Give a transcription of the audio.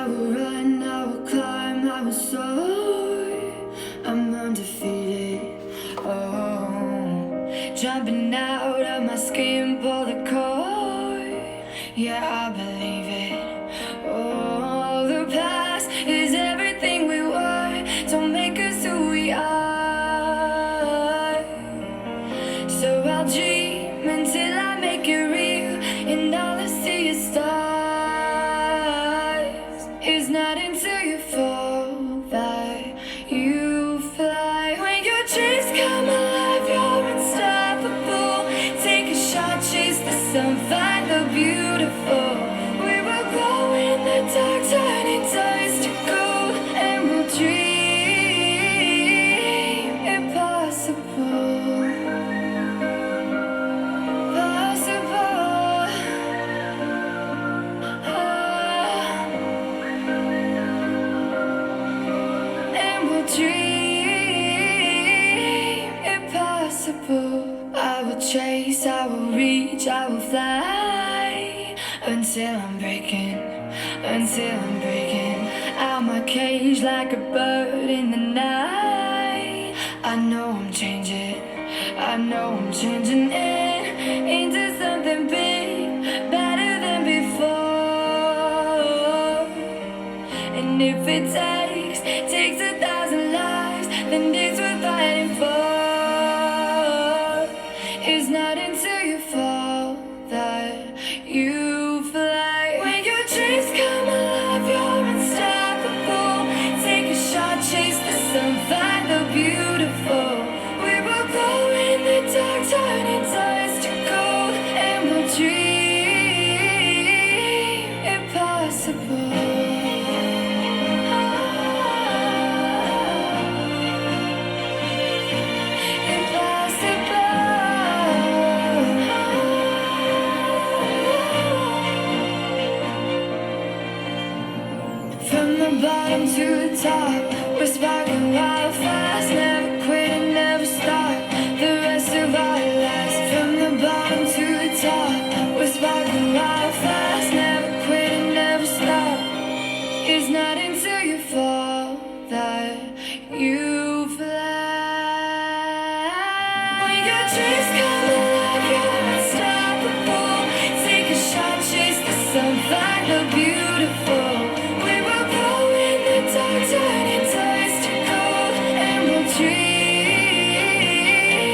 will run, I will climb, I will soar. I'm undefeated. Oh, jumping out of my skin, pull the cord. Yeah, I believe it. Oh, the past is everything we were. Don't make us who we are. So I'll dream until I make it real, and all I see is stars. It's not until you fall that you fly. When your dreams come alive, you're unstoppable. Take a shot, chase the sun, find the beautiful. We will glow in the dark, turning dust to gold, and we'll dream impossible. Dream impossible. I will chase, I will reach, I will fly until I'm breaking out my cage like a bird in the night. I know I'm changing into something big, better than before. And if it takes 1,000 lives, then it's worth fighting for. It's not until you fall that you fly. When your dreams come alive, you're unstoppable. Take a shot, chase the sun, find the beautiful. We will go in the dark, turning dust to gold, and we'll dream impossible. From the bottom to the top,